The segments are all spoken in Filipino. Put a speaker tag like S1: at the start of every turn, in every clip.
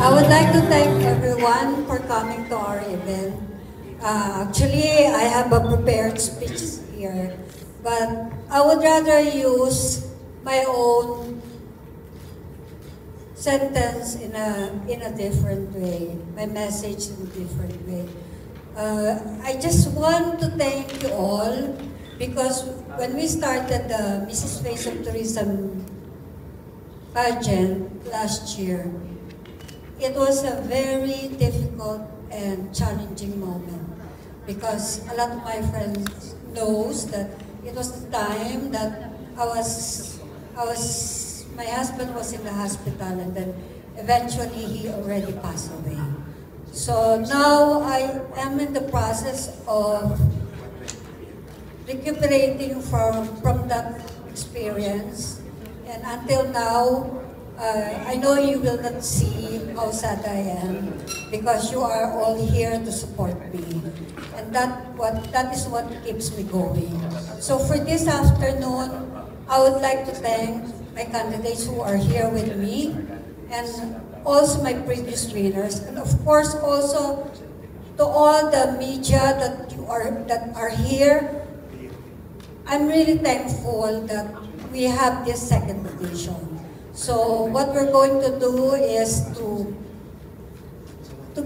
S1: I would like to thank everyone for coming to our event. Actually, I have a prepared speech here, but I would rather use my own sentence in a different way, my message in a different way. I just want to thank you all because when we started the Mrs. Face of Tourism pageant last year, it was a very difficult and challenging moment because a lot of my friends knows that it was the time that my husband was in the hospital and then eventually he already passed away. So now I am in the process of recuperating from that experience, and until now, I know you will not see how sad I am because you are all here to support me, and that is what keeps me going. So for this afternoon, I would like to thank my candidates who are here with me, and also my previous winners, and of course also to all the media that are here. I'm really thankful that we have this second edition. So what we're going to do is to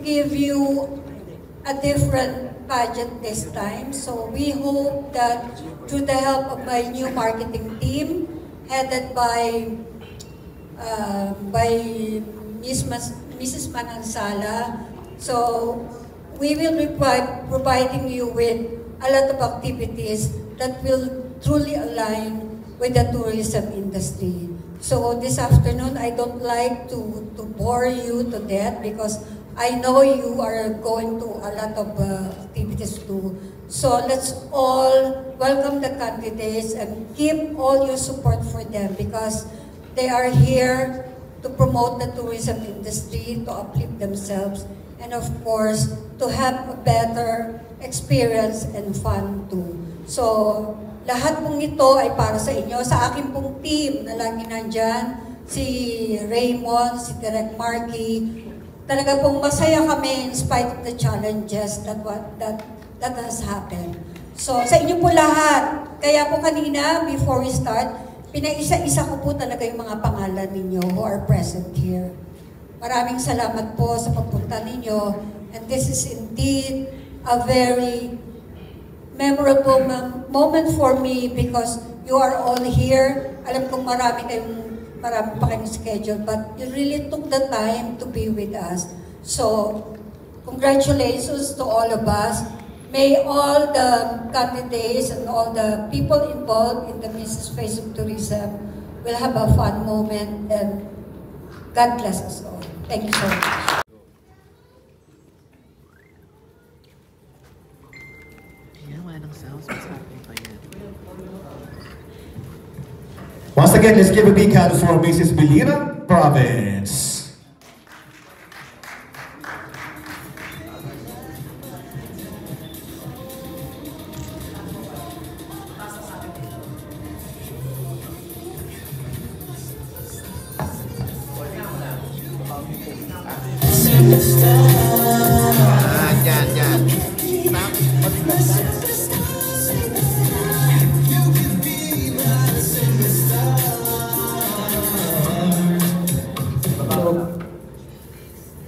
S1: give you a different pageant this time. So we hope that through the help of my new marketing team, headed by Mrs. Manansala, so we will be providing you with a lot of activities that will truly align with the tourism industry. So this afternoon, I don't like to bore you to death because I know you are going to a lot of activities too. So let's all welcome the candidates and give all your support for them because they are here to promote the tourism industry, to uplift themselves, and of course, to have a better experience and fun too. So, lahat pong ito ay para sa inyo. Sa akin pong team na lagi nandyan, si Raymond, si Direk Marky, talaga pong masaya kami in spite of the challenges that has happened. So, sa inyo po lahat, kaya po kanina, before we start, pinaisa-isa ko po talaga yung mga pangalan ninyo who are present here. Maraming salamat po sa pagpunta ninyo, and this is indeed a very memorable moment for me because you are all here. Alam kong marami pa kayong schedule, but you really took the time to be with us. So, congratulations to all of us. May all the candidates and all the people involved in the Mrs. Face of Tourism will have a fun moment, and God bless us all. Thank you so much.
S2: Once again, let's give a big hand for Mrs. Biliran Province.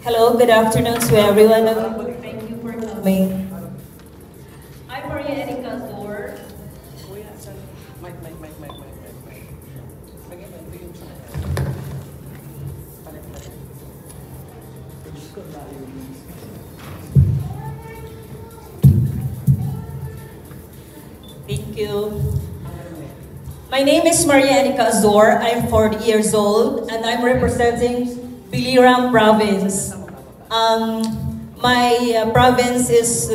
S3: Hello, good afternoon to everyone. Thank you for coming. I'm Maria Erika Azor. Thank you. My name is Maria Erika Azor. I'm 40 years old and I'm representing Biliran Province. My province is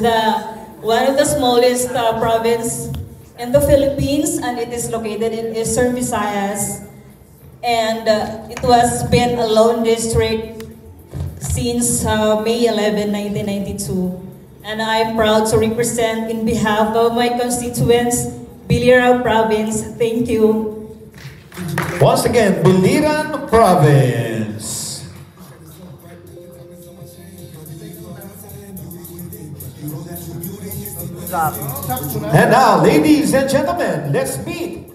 S3: one of the smallest province in the Philippines, and it is located in Eastern Visayas. And it was been a lone district since May 11, 1992. And I'm proud to represent in behalf of my constituents, Biliran Province. Thank you.
S2: Once again, Biliran Province. And now, ladies and gentlemen, let's meet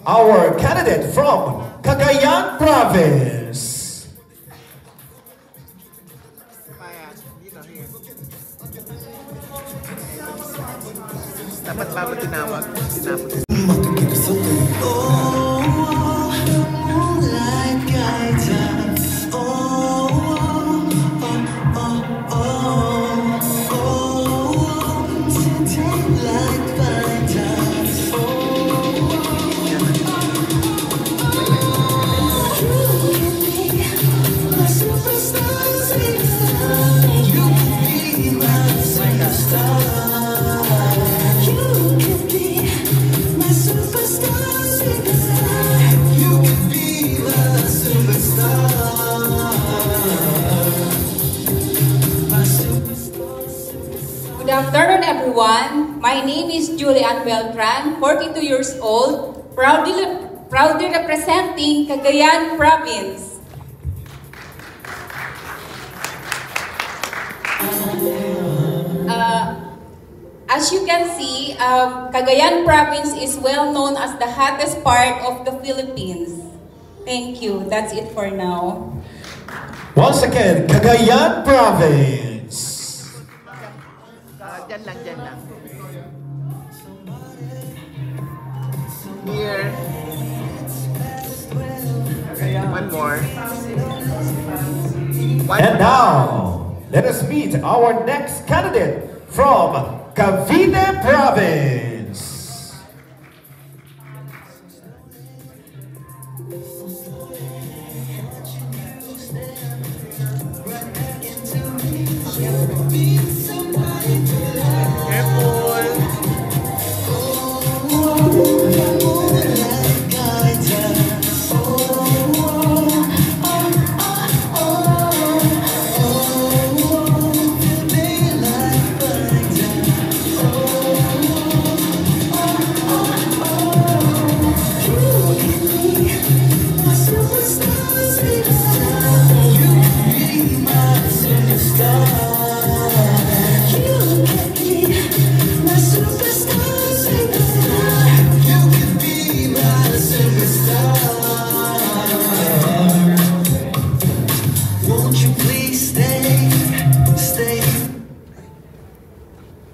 S2: our candidate from Cagayan Province.
S4: Dapat bago tinawag.
S5: Good afternoon, everyone. My name is Julian Beltran, 42 years old, proudly representing Cagayan Province. As you can see, Cagayan Province is well known as the hottest part of the Philippines. Thank you. That's it for now.
S2: Once again, Cagayan Province.
S4: Dyan lang. Here. One more.
S2: And now, let us meet our next candidate from Cavite Province.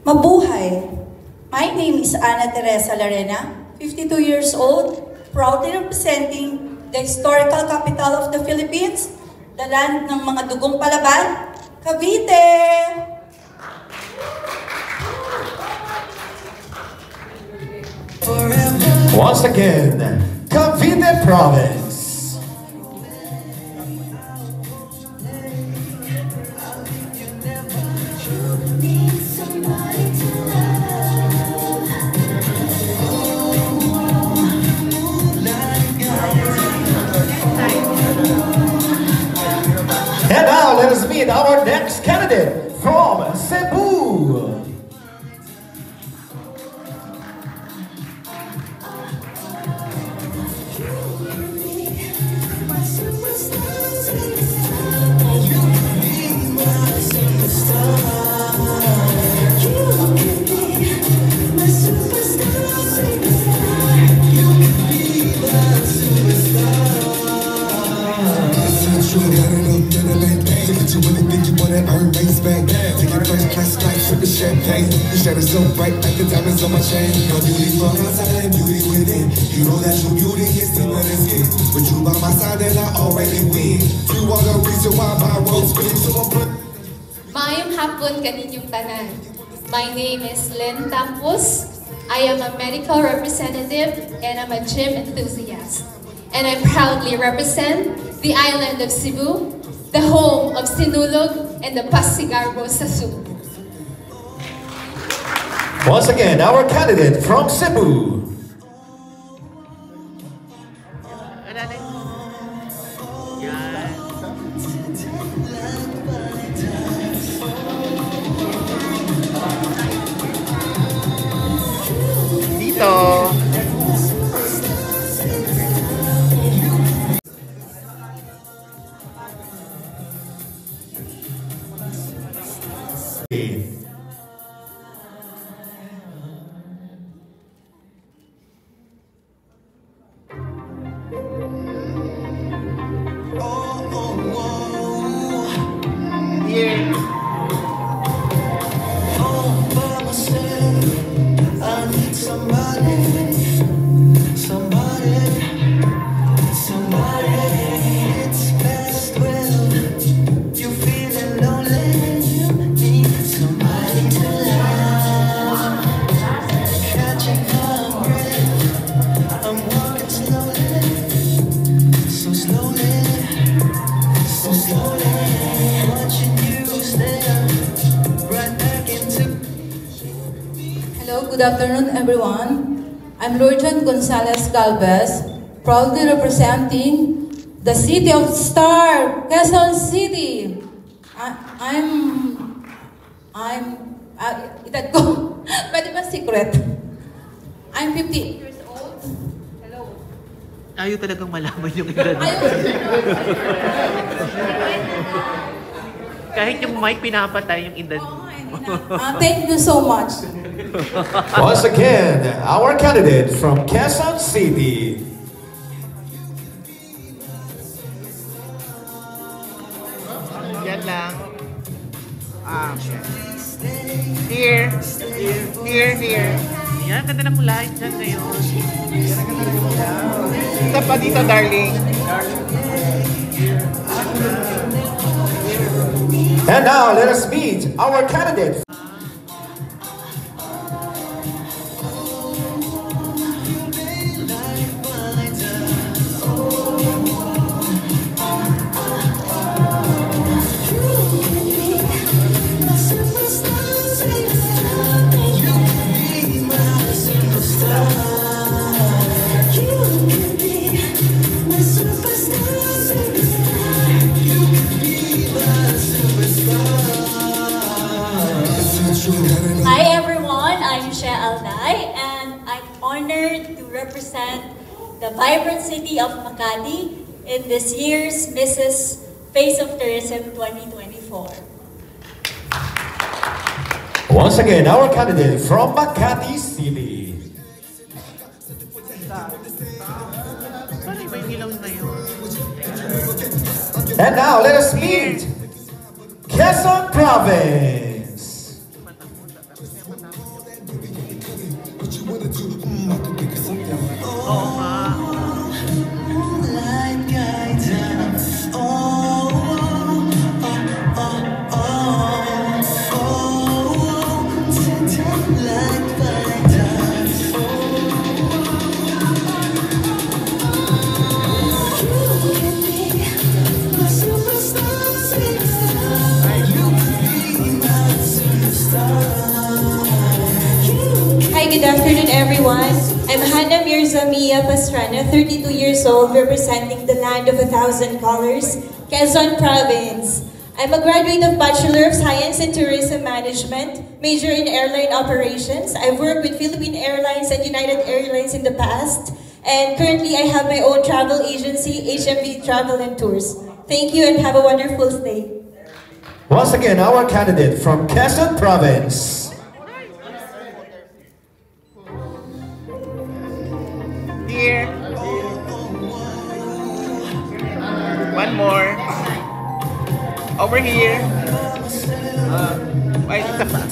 S6: Mabuhay! My name is Ana Teresa Larena, 52 years old, proudly representing the historical capital of the Philippines, the land ng mga dugong palaban, Cavite!
S2: Once again, Cavite Province. And now let us meet our next candidate from Cebu.
S7: You really think you wanna earn race back? Take your first class flight, sip the champagne. You shine so bright like the diamonds on my chain. Your beauty from outside and beauty within. You know that your beauty is deeper than skin. But you by my side and I already win. You are the reason why my road spin. So I'm put.
S8: Mayong hapon kaninyong tanan. My name is Lynn Tampus. I am a medical representative and I'm a gym enthusiast. And I proudly represent the island of Cebu, the home of Sinulog and the Pasigarbo sa Cebu.
S2: Once again, our candidate from Cebu.
S4: Dito.
S9: Good afternoon, everyone. I'm Lurjan Gonzalez Galvez, proudly representing the City of Star, Quezon City. Itat ko, pwede ba secret? I'm 50 years old. Hello.
S4: Ayaw talagang malaman yung edad. Kahit yung mic pinapatay yung edad.
S9: Thank you so much.
S2: Once again, our candidate from Quezon City.
S4: Yan lang. Here. Yan, ganda ng light dyan ngayon. Isa pa dito, darling.
S2: And now, let us meet our candidate.
S10: Hi everyone, I'm Shea Alday and I'm honored to represent the vibrant city of Makati in this year's Mrs. Face of Tourism 2024.
S2: Once again, our candidate from Makati City. And now, let us meet Quezon Province.
S10: Hi, good afternoon everyone. I'm Hannah Mirzamia Pastrana, 32 years old, representing the land of 1,000 colors, Quezon Province. I'm a graduate of Bachelor of Science in Tourism Management, major in airline operations. I've worked with Philippine Airlines and United Airlines in the past, and currently I have my own travel agency, HMV Travel and Tours. Thank you and have a wonderful stay.
S2: Once again, our candidate from Quezon Province.
S4: Here. One more. Over here. Wait, isa pa.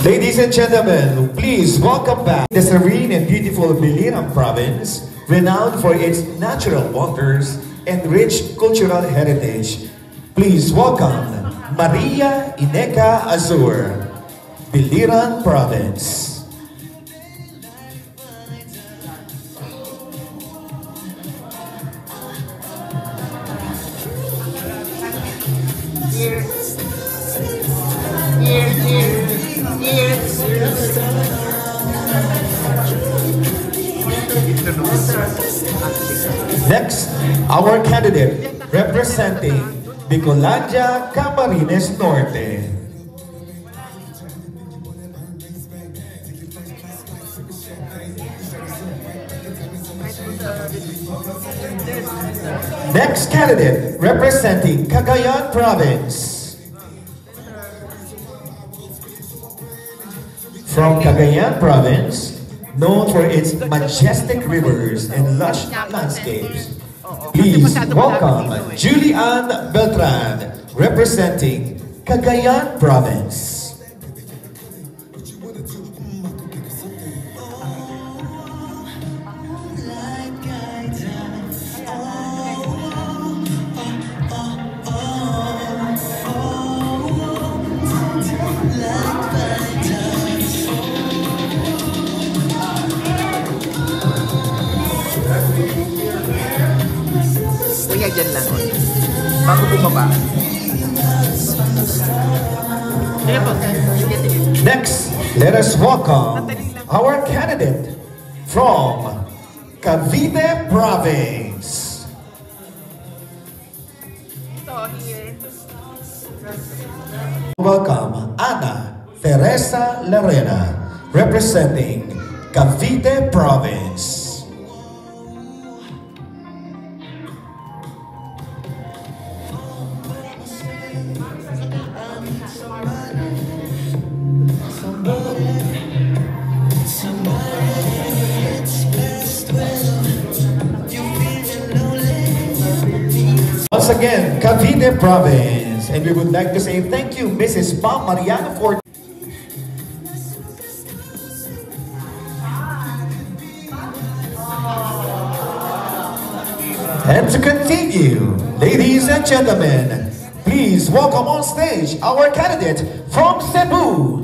S2: Ladies and gentlemen, please welcome back the serene and beautiful Biliran Province, renowned for its natural wonders and rich cultural heritage. Please welcome Maria Ineca Azur, Biliran Province. Next, our candidate representing Bicolandia, Camarines Norte. Next candidate representing Cagayan Province. From Cagayan Province, known for its majestic rivers and lush landscapes, please welcome Julian Beltran, representing Cagayan Province.
S4: Kuya, dyan lang. Bago bumaba.
S2: Next, let us welcome our candidate from Cavite Province. Welcome Ana Teresa Larena, representing Cavite Province. Once again, Cavite Province, and we would like to say thank you, Mrs. Pam Mariano, for and to continue, ladies and gentlemen, please welcome on stage our candidate from Cebu.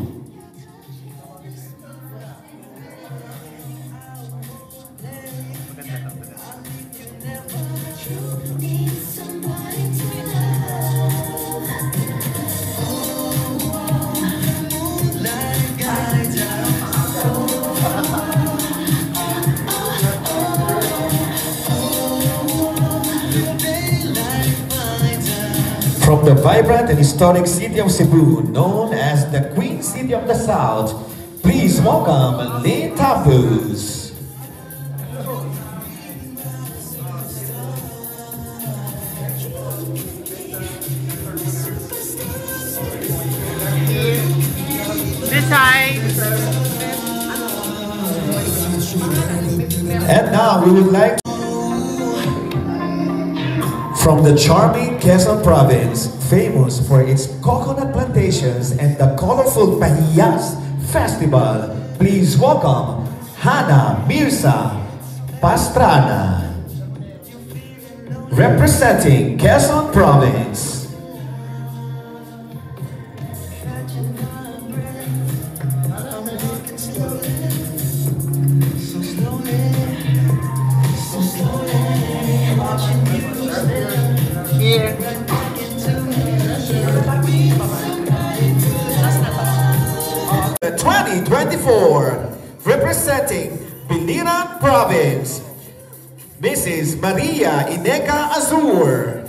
S2: From the vibrant and historic city of Cebu, known as the Queen City of the South, please welcome Lynn Tampus.
S4: This side.
S2: And now we would like from the charming Quezon Province, famous for its coconut plantations and the colorful Pahiyas Festival, please welcome Hannah Mirza Pastrana, representing Quezon Province.
S4: Here.
S2: 2024, representing Biliran Province, Mrs. Maria Ineka Azur.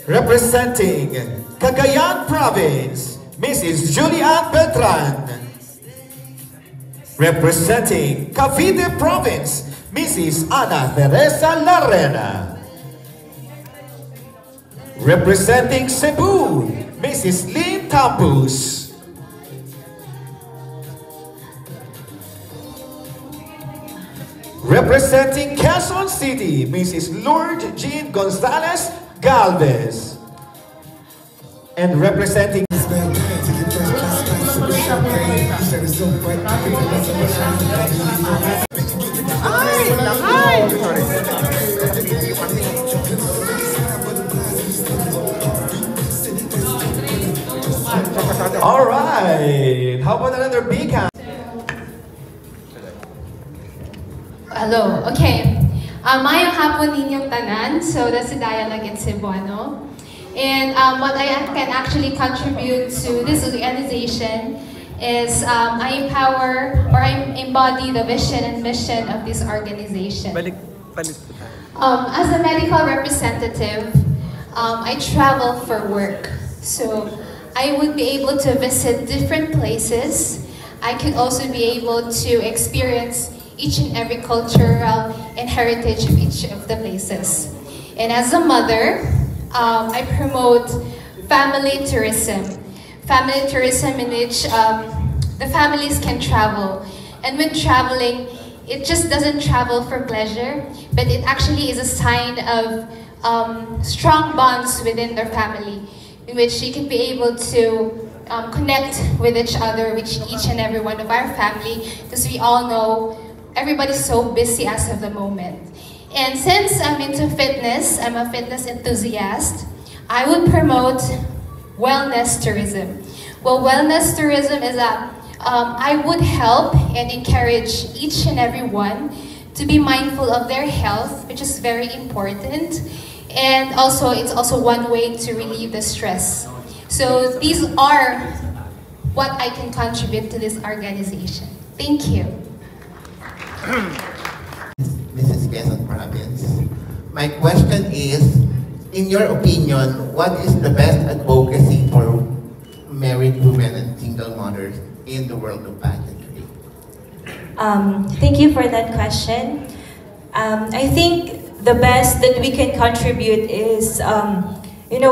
S2: Representing Cagayan Province, Mrs. Julian Beltran. Representing Cavite Province, Mrs. Ana Teresa Larena. Representing Cebu, Mrs. Lynn Tampus. Representing Quezon City, Mrs. Lourdes Jean Gonzalez Galvez. And representing all right, how about another big hand?
S8: Hello, okay. Mayong hapon ninyong tanan. So that's the dialogue in Cebuano. And what I can actually contribute to this organization is I empower or I embody the vision and mission of this organization. As a medical representative, I travel for work. So I would be able to visit different places. I could also be able to experience each and every cultural and heritage of each of the places. And as a mother, I promote family tourism. Family tourism in which the families can travel. And when traveling, it just doesn't travel for pleasure, but it actually is a sign of strong bonds within their family, in which you can be able to connect with each other, with each and every one of our family, because we all know everybody's so busy as of the moment. And since I'm into fitness, I'm a fitness enthusiast, I would promote wellness tourism. Well, wellness tourism is that I would help and encourage each and every one to be mindful of their health, which is very important. And also, it's also one way to relieve the stress So these are what I can contribute to this organization. Thank you.
S11: Mrs. Quezon Province. My question is, in your opinion, what is the best advocacy for married women and single mothers in the world of pageantry?
S10: Thank you for that question. I think the best that we can contribute is,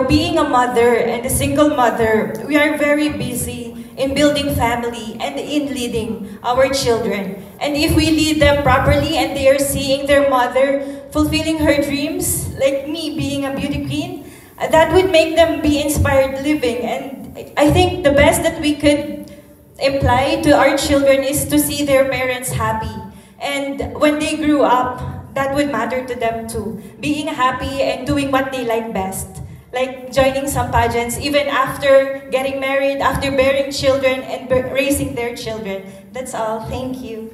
S10: being a mother and a single mother, we are very busy in building family and in leading our children. And if we lead them properly and they are seeing their mother fulfilling her dreams, like me being a beauty queen, that would make them be inspired living. And I think the best that we could imply to our children is to see their parents happy. And when they grew up, that would matter to them too. Being happy and doing what they like best. Like joining some pageants, even after getting married, after bearing children and raising their children. That's all. Thank you.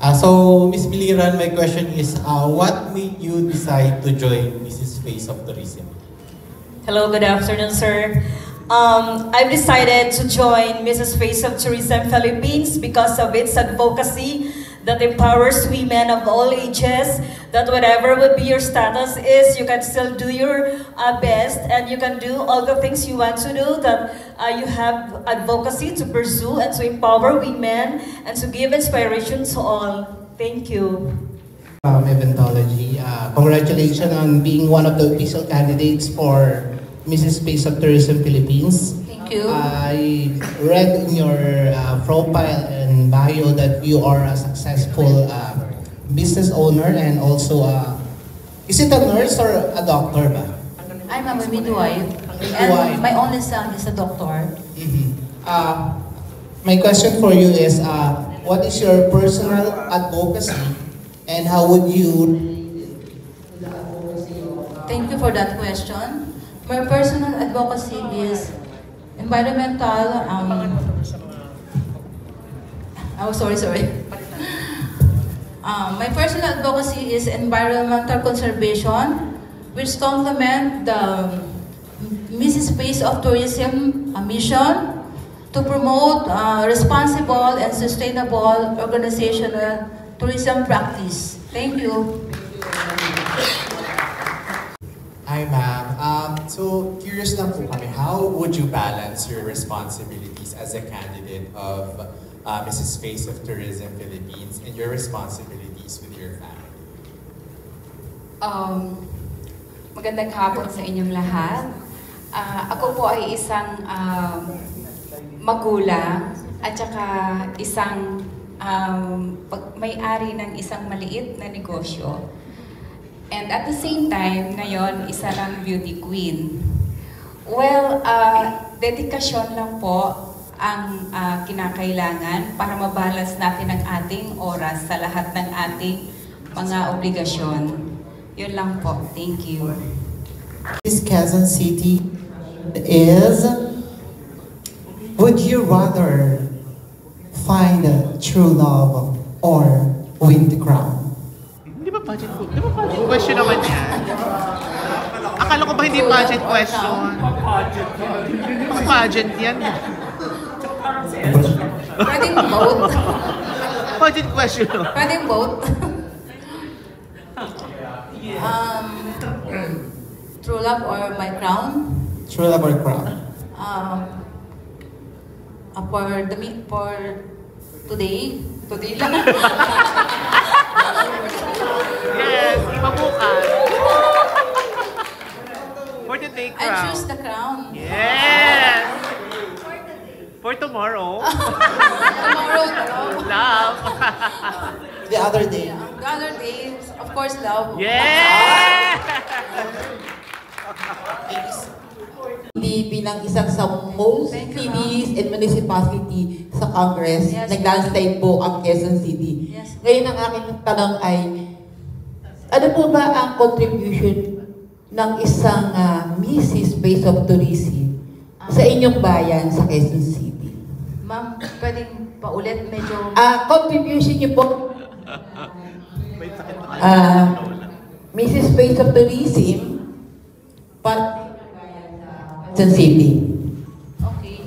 S12: So, Ms. Biliran, my question is, what made you decide to join Mrs. Face of Tourism?
S3: Hello, good afternoon, sir. I've decided to join Mrs. Face of Tourism Philippines because of its advocacy that empowers women of all ages, that whatever would be your status is, you can still do your best and you can do all the things you want to do, that you have advocacy to pursue and to empower women and to give inspiration to all. Thank you.
S13: Eventology. Congratulations on being one of the official candidates for Mrs. Face of Tourism Philippines.
S6: Thank you.
S13: I read in your profile and bio that you are a successful business owner and also is it a nurse or a doctor ba?
S9: I'm a midwife. And my only son is a doctor.
S13: My question for you is, what is your personal advocacy and how would you...
S9: Thank you for that question. My personal advocacy is environmental, my personal advocacy is environmental conservation, which complement the Mrs. Face of Tourism mission to promote responsible and sustainable organizational tourism practice. Thank you.
S14: Hi, ma'am. So, curious lang po kami, how would you balance your responsibilities as a candidate of Mrs. Face of Tourism Philippines and your responsibilities with your family?
S5: Magandang hapon sa inyong lahat. Ako po ay isang magulang at saka isang may-ari ng isang maliit na negosyo. And at the same time, ngayon, isa lang beauty queen. Well, dedikasyon lang po ang kinakailangan para mabalance natin ang ating oras sa lahat ng ating mga obligasyon. Yun lang po. Thank you.
S15: This Quezon City is, would you rather find a true love or win the crown?
S4: Di ba budget question naman yan? Akala ko ba hindi budget question? Budget yan.
S9: Pwedeng vote.
S4: Budget question.
S9: Pwedeng vote. True love or my crown?
S13: True love or crown?
S9: For today lang.
S4: Yes, iba bukas. For the day crown.
S9: I choose the crown.
S4: Yes! For tomorrow.
S9: Tomorrow.
S4: Love.
S13: The other day.
S9: The other day, of course, love.
S4: Yeah!
S15: Hindi bilang isang sa most cities and municipality sa Congress, nag-landslide po ang Quezon City. Ngayon ang aking tanong ay, ano po ba ang contribution ng isang Mrs. Face of Tourism sa inyong bayan sa Quezon City?
S9: Ma'am, pwedeng paulit medyo...
S15: Contribution niyo po, Mrs. Face of Tourism, Quezon City?
S9: Okay.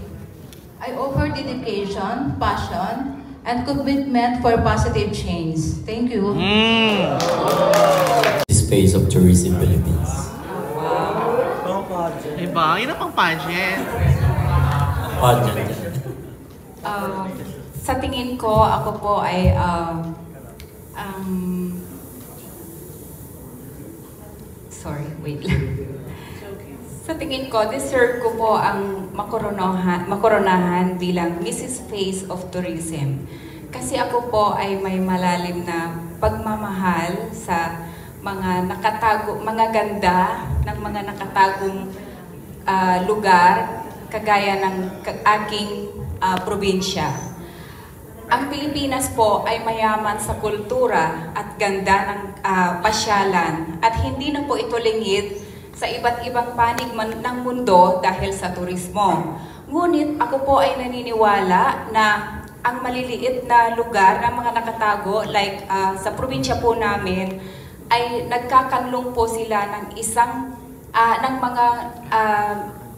S9: I offer dedication, passion, and commitment for positive change. Thank you.
S12: This phase of Tourism Philippines.
S4: Diba? Yun ang pang pageant.
S5: Sa tingin ko, ako po ay sorry, wait lang. Sa tingin ko, deserve ko po ang makoronahan bilang Mrs. Face of Tourism. Kasi ako po ay may malalim na pagmamahal sa mga nakatago, mga ganda ng mga nakatagong lugar kagaya ng aking probinsya. Ang Pilipinas po ay mayaman sa kultura at ganda ng pasyalan at hindi na po ito lingid sa iba't ibang panig ng mundo dahil sa turismo. Ngunit ako po ay naniniwala na ang maliliit na lugar ng mga nakatago like sa probinsya po namin ay nagkakanlong po sila ng ng mga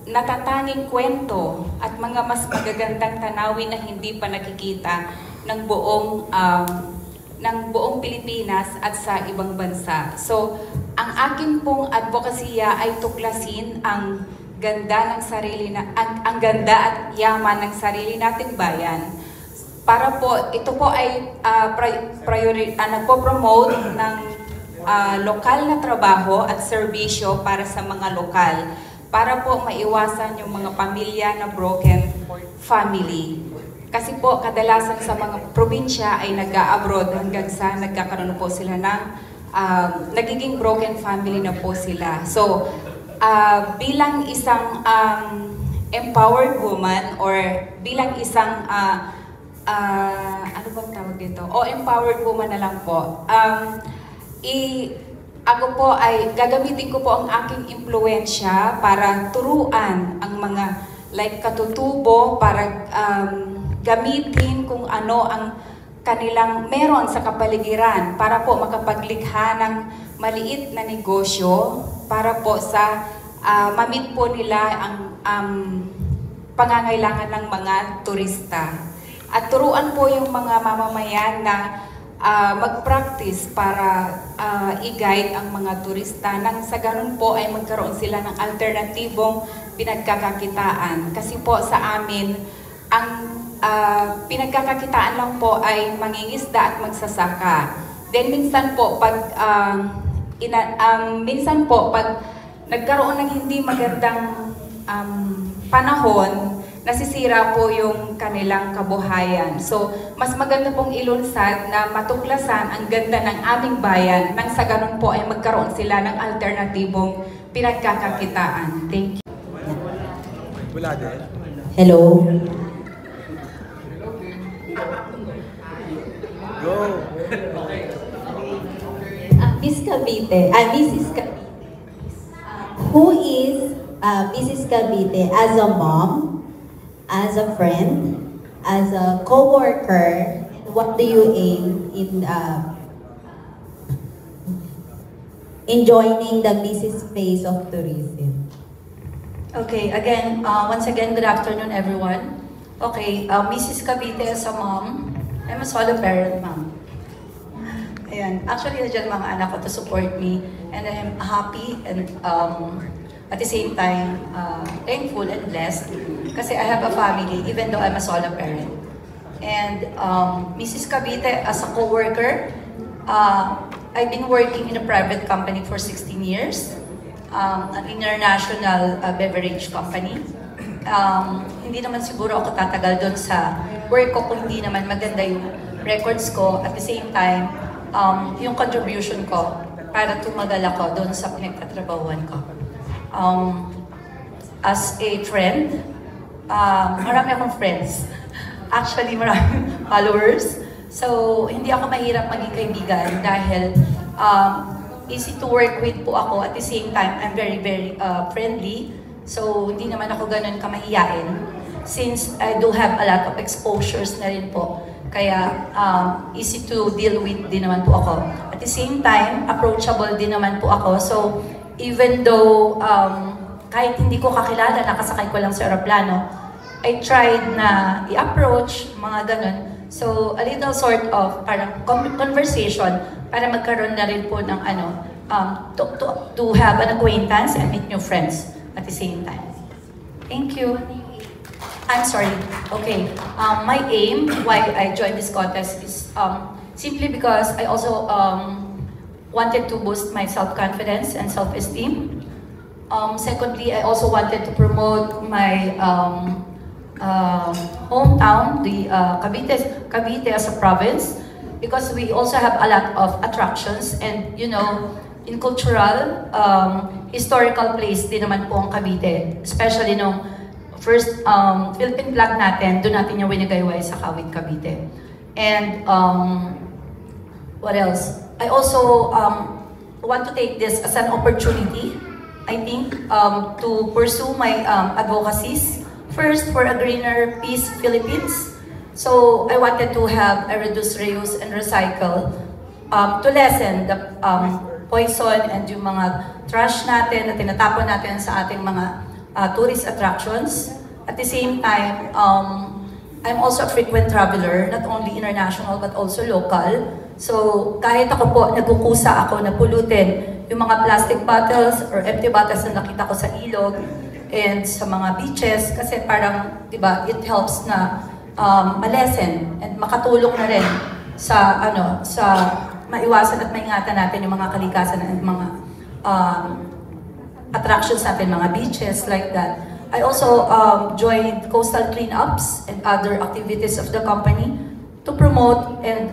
S5: natatanging kwento at mga mas magagandang tanawin na hindi pa nakikita ng buong Pilipinas at sa ibang bansa. So, ang akin pong advokasya ay tuklasin ang ganda ng ang ganda at yaman ng sarili nating bayan. Para po, ito po ay nagpo-promote ng lokal na trabaho at serbisyo para sa mga lokal. Para po maiwasan yung mga pamilya na broken family. Kasi po, kadalasan sa mga probinsya ay nag-a-abroad hanggang sa nagkakaroon po sila ng nagiging broken family na po sila. So, bilang isang empowered woman or bilang isang ano bang tawag dito? Empowered woman na lang po. Ako po ay gagamitin ko po ang aking impluwensya para turuan ang mga like katutubo para gamitin kung ano ang kanilang meron sa kapaligiran para po makapaglikha ng maliit na negosyo para po sa mamit po nila ang pangangailangan ng mga turista. At turuan po yung mga mamamayan na mag-practice para i-guide ang mga turista nang sa ganun po ay magkaroon sila ng alternatibong pinagkakakitaan. Kasi po sa amin, ang pinagkakakitaan lang po ay mangingisda at magsasaka. Then minsan po pag nagkaroon ng hindi magandang panahon, nasisira po yung kanilang kabuhayan. So, mas maganda pong ilunsad na matuklasan ang ganda ng aming bayan nang sa ganun po ay magkaroon sila ng alternatibong pinagkakakitaan. Thank you.
S16: Wala din.
S15: Hello.
S16: Go.
S17: Miss Cavite, Mrs. Cavite. Who is Mrs. Cavite as a mom, as a friend, as a co-worker? What do you aim in joining the Mrs. Face of Tourism?
S6: Okay, again, once again, good afternoon, everyone. Okay, Mrs. Cavite as a mom, I'm a solo parent, ma'am. Ayan, actually, nandiyan mga anak ko to support me, and I'm happy and at the same time, thankful and blessed kasi I have a family, even though I'm a solo parent. And Mrs. Cavite, as a co-worker, I've been working in a private company for 16 years. An international beverage company. Hindi naman siguro ako tatagal doon sa work ko kung hindi naman maganda yung records ko. At the same time, yung contribution ko para tumagal ako doon sa pinagtatrabahuan ko. As a friend, marami akong friends. Actually, maraming followers. So, hindi ako mahirap maging kaibigan dahil easy to work with po ako. At the same time, I'm very, very friendly. So, hindi naman ako ganun kamahiyain. Since I do have a lot of exposures na rin po. Kaya, easy to deal with din naman po ako. At the same time, approachable din naman po ako. So, even though
S18: kahit hindi ko kakilala, nakasakay ko lang sa aeroplano, I tried na i-approach, mga ganun. So, a little sort of parang conversation para magkaroon na rin po ng to have an acquaintance and meet new friends at the same time. Thank you. I'm sorry. Okay. My aim, why I joined this contest is simply because I also wanted to boost my self-confidence and self-esteem. Secondly, I also wanted to promote my hometown, the Cavite as a province, because we also have a lot of attractions, and you know, in cultural, historical place din naman po ang Cavite, especially nung first Philippine flag natin, doon natin yung winagayway sa Kawit, Cavite. And what else? I also want to take this as an opportunity, I think, to pursue my advocacies. First, for a greener peace Philippines. So I wanted to have a reduce, reuse, and recycle to lessen the poison and yung mga trash natin na tinatapon natin sa ating mga tourist attractions. At the same time, I'm also a frequent traveler, not only international but also local. So kahit ako po, nagkukusa ako na pulutin yung mga plastic bottles or empty bottles na nakita ko sa ilog and sa mga beaches, kasi parang, di ba, it helps na malesen and makatulong na rin sa, sa maiwasan at maingatan natin yung mga kalikasan at mga attractions natin, mga beaches, like that. I also joined coastal cleanups and other activities of the company to promote and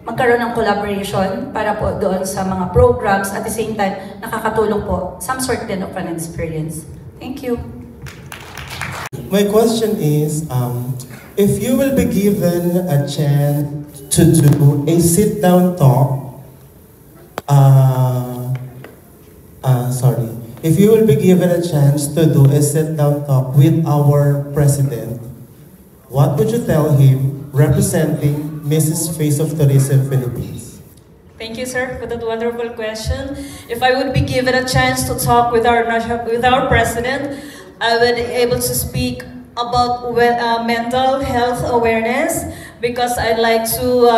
S18: magkaroon ng collaboration para po doon sa mga programs, at the same time nakakatulong po some sort din of an experience. Thank you.
S12: My question is, if you will be given a chance to do a sit-down talk, if you will be given a chance to do a sit-down talk with our president, what would you tell him representing Mrs. Face of Tourism Philippines?
S3: Thank you, sir, for that wonderful question. If I would be given a chance to talk with our president, I would be able to speak about mental health awareness, because I'd like to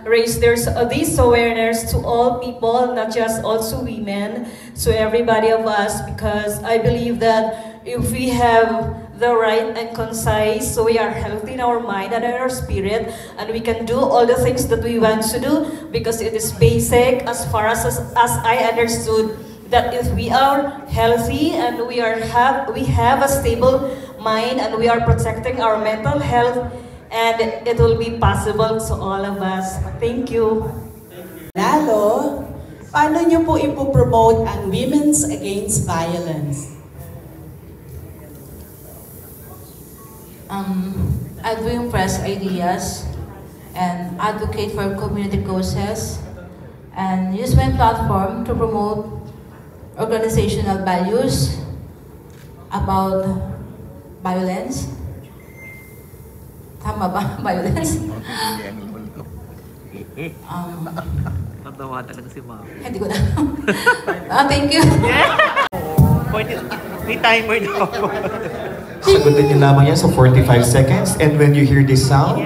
S3: raise this awareness to all people, not just also women, to everybody of us, because I believe that if we have the right and concise, so we are healthy in our mind and in our spirit, and we can do all the things that we want to do, because it is basic as far as I understood, that if we are healthy and we have a stable mind and we are protecting our mental health, and it will be possible to all of us. Thank you.
S19: Lalo, paano niyo po ipopromote ang Women's Against Violence?
S9: I do impress ideas and advocate for community causes and use my platform to promote organizational values about violence. Tama ba? Violence?
S4: Natawa talaga si Ma'am.
S9: Hindi ko na. Thank you.
S4: May timer na ako.
S2: Sagutin niyo lamang yan sa 45 seconds, and when you hear this sound,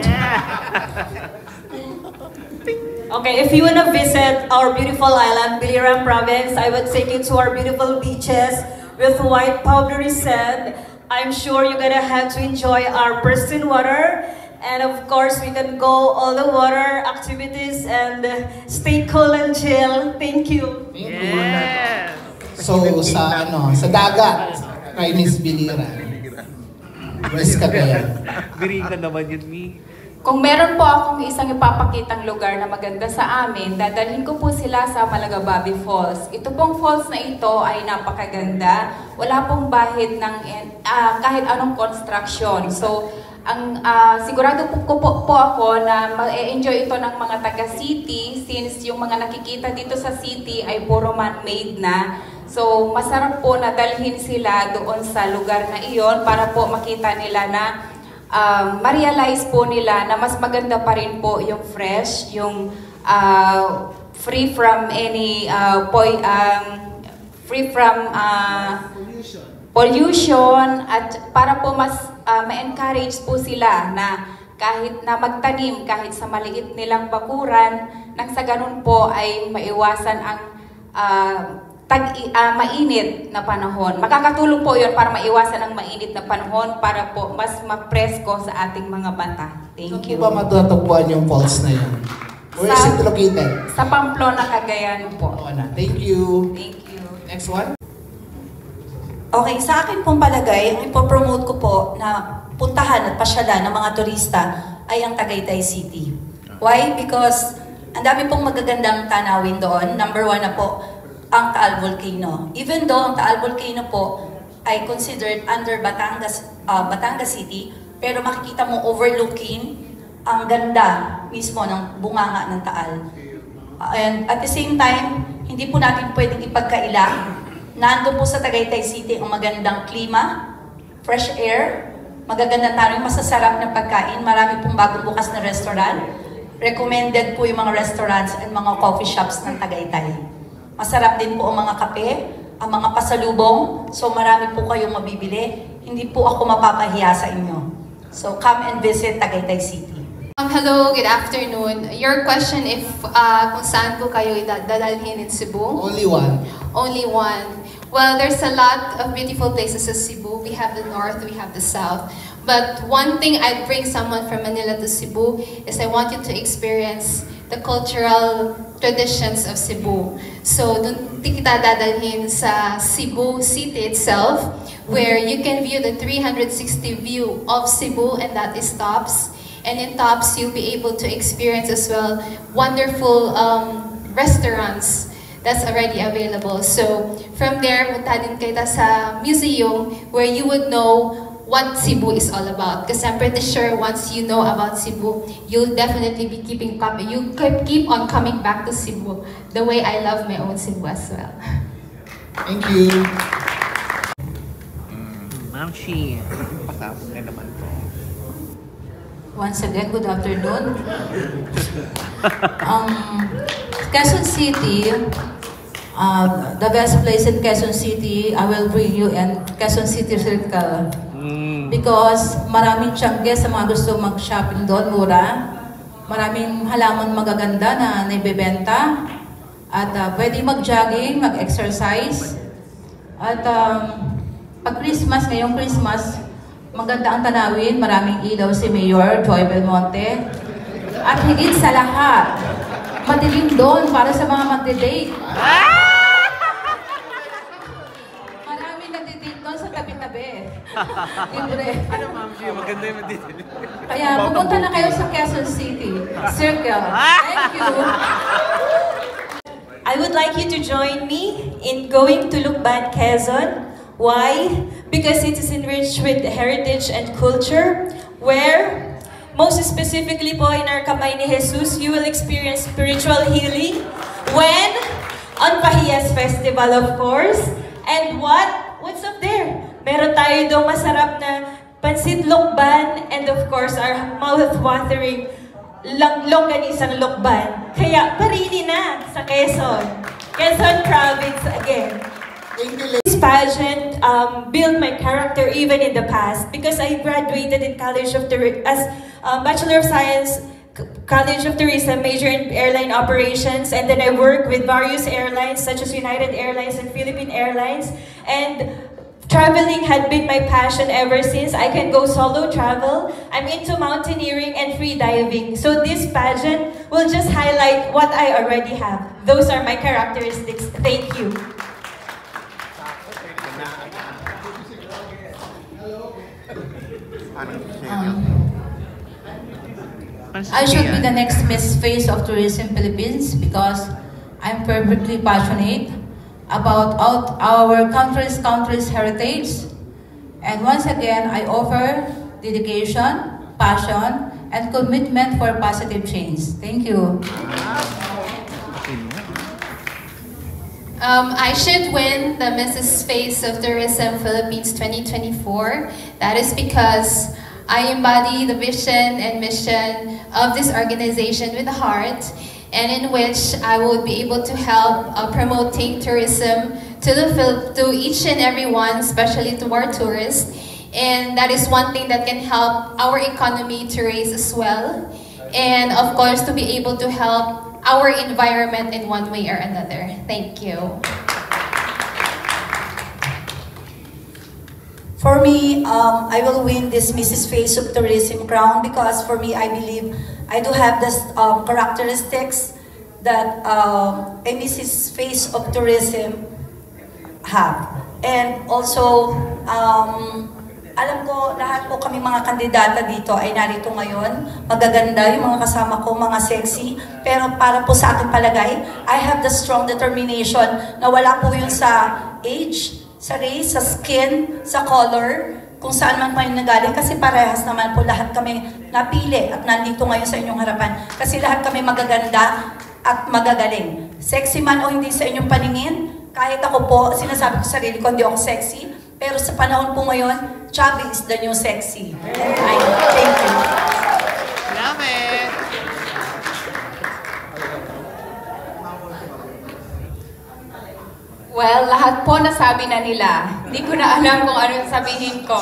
S3: Okay, if you want to visit our beautiful island, Biliran Province, I would take you to our beautiful beaches with white powdery sand. I'm sure you're gonna have to enjoy our pristine water, and of course we can go all the water activities and stay cool and chill. Thank you.
S13: Yeah. So sa dagat, kay Miss Biliran. Miss Cagayan.
S4: Birika naman yun, Mi.
S5: Kung meron po akong isang ipapakitang lugar na maganda sa amin, dadalhin ko po sila sa Malagababi Falls. Ito pong falls na ito ay napakaganda. Wala pong bahid ng kahit anong construction. So, sigurado po ako na ma-enjoy ito ng mga taga-city, since yung mga nakikita dito sa city ay puro man-made na. So, masarap po na dalhin sila doon sa lugar na iyon para po makita nila na ma-realize po nila na mas maganda pa rin po yung fresh, yung free from any pollution, at para po mas ma-encourage po sila na kahit na magtanim kahit sa maliit nilang bakuran, nang sa ganun po ay maiwasan ang mainit na panahon. Makakatulong po yun para maiwasan ang mainit na panahon para po mas mapresko sa ating mga bata. Thank you.
S13: Saan po ba matatagpuan yung falls na yun? Where is it located?
S5: Sa Pamplona, Cagayan po.
S13: Thank you.
S5: Thank you.
S13: Next one.
S6: Okay, sa akin pong palagay, ang ipopromote ko po na puntahan at pasyalan ng mga turista ay ang Tagaytay City. Why? Because ang dami pong magagandang tanawin doon. Number 1 na po, ang Taal Volcano. Even though ang Taal Volcano po ay considered under Batangas City, pero makikita mo overlooking ang ganda mismo ng bunganga ng Taal. And at the same time, hindi po natin pwedeng ipagkaila. Nandun po sa Tagaytay City ang magandang klima, fresh air, magagandang tanong, masasarap na pagkain, marami pong bagong bukas na restaurant. Recommended po yung mga restaurants and mga coffee shops ng Tagaytay. Masarap din po ang mga kape, ang mga pasalubong, so marami po kayong mabibili. Hindi po ako mapapahiya sa inyo. So come and visit Tagaytay City.
S8: Hello, good afternoon. Your question if kung saan po kayo dadalhin in Cebu?
S13: Only one.
S8: Only one. Well, there's a lot of beautiful places in Cebu. We have the north, we have the south. But one thing I'd bring someone from Manila to Cebu is I want you to experience the cultural traditions of Cebu. So, dun kita dadalhin sa Cebu City itself, where you can view the 360 view of Cebu, and that is Tops. And in Tops, you'll be able to experience as well wonderful restaurants that's already available. So from there, punta din kayo sa museum where you would know what Cebu is all about. Because I'm pretty sure once you know about Cebu, you'll definitely be keep on coming back to Cebu the way I love my own Cebu as well.
S13: Thank you.
S4: Ma'am Shi, pasapos na naman po.
S9: Once again, good afternoon. Quezon City, the best place in Quezon City, I will bring you in Quezon City Circle. Because maraming tiyangge sa mga gusto mag-shopping doon, mura. Maraming halaman magaganda na naibebenta. At pwede mag-jogging, mag-exercise. At pag Christmas, ngayong Christmas, maganda ang tanawin, maraming ilaw si Mayor Joy Belmonte. At higit sa lahat, madilim doon para sa mga magde-date. Maraming nagde-date doon sa tabi-tabi. Libre.
S4: Ano ma'am Shi, maganda yung magde-date.
S9: Kaya pupunta na kayo sa Quezon City Circle. Thank you.
S10: I would like you to join me in going to Lukban, Quezon. Why? Because it is enriched with heritage and culture, where, most specifically po in our Kamay ni Jesus, you will experience spiritual healing. When? On Pahiyas Festival, of course. And what's up there? Meron tayo daw masarap na pansit lukban, and of course, our mouth-watering longganisang lukban. Kaya, parini na sa Quezon. Quezon Province again. This pageant built my character even in the past because I graduated in College of as Bachelor of Science, College of Tourism, major in airline operations, and then I worked with various airlines such as United Airlines and Philippine Airlines. And traveling had been my passion ever since. I can go solo travel. I'm into mountaineering and free diving. So this pageant will just highlight what I already have. Those are my characteristics. Thank you.
S9: I should be the next Miss Face of Tourism Philippines because I'm perfectly passionate about our country's heritage. And once again, I offer dedication, passion, and commitment for positive change. Thank you.
S8: I should win the Mrs. Face of Tourism Philippines 2024. That is because I embody the vision and mission of this organization with a heart. and in which I would be able to help promoting tourism to each and every one, especially to our tourists. And that is one thing that can help our economy to raise as well. And of course, to be able to help our environment in one way or another. Thank you.
S6: For me, I will win this Mrs. Face of Tourism crown because for me, I believe I do have the characteristics that a Mrs. Face of Tourism have. And also, alam ko, lahat po kami mga kandidata dito ay narito ngayon. Magaganda yung mga kasama ko, mga sexy. Pero para po sa aking palagay, I have the strong determination na wala po yun sa age, sa race, sa skin, sa color, kung saan man kayo nagaling. Kasi parehas naman po lahat kami napili at nandito ngayon sa inyong harapan. Kasi lahat kami magaganda at magagaling. Sexy man o hindi sa inyong paningin, kahit ako po, sinasabi ko sa sarili ko, hindi ako sexy. Pero sa panahon po ngayon, chubby is the new sexy. Thank you.
S4: Love it!
S5: Well, lahat po nasabi na nila. Hindi ko na alam kung ano yung sabihin ko.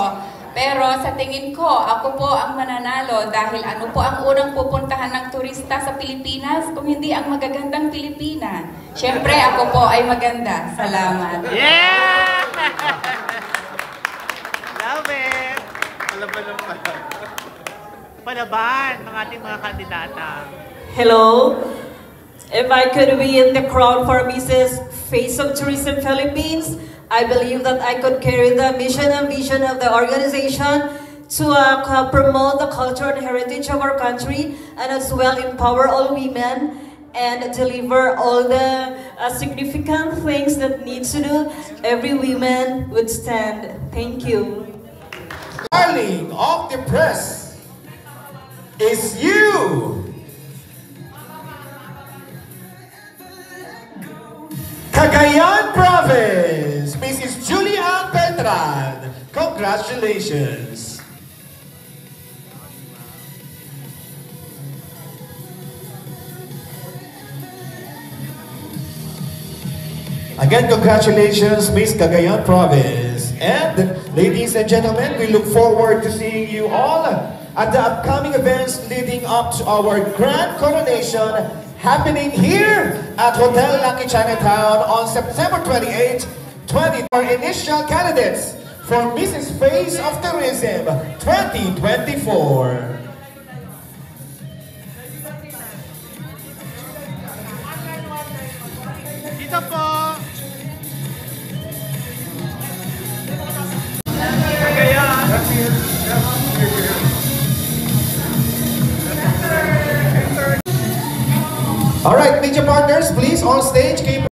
S5: Pero sa tingin ko, ako po ang mananalo dahil ano po ang unang pupuntahan ng turista sa Pilipinas kung hindi ang magagandang Pilipina. Siyempre, ako po ay maganda. Salamat.
S4: Yeah! Love it! Palaban ng ating mga kandidata.
S3: Hello. If I could win the crown for Mrs. Face of Tourism Philippines, I believe that I could carry the mission and vision of the organization to promote the culture and heritage of our country and as well empower all women and deliver all the significant things that needs to do. Every woman would stand. Thank you.
S2: Darling of the press is you. Cagayan Province, Mrs. Julian Beltran. Congratulations. Again, congratulations, Miss Cagayan Province. And ladies and gentlemen, we look forward to seeing you all at the upcoming events leading up to our grand coronation happening here at Hotel Lucky Chinatown on September 28, 20. Our initial candidates for Mrs. Face of Tourism 2024.
S4: Dito po.
S2: All right, media partners, please on stage.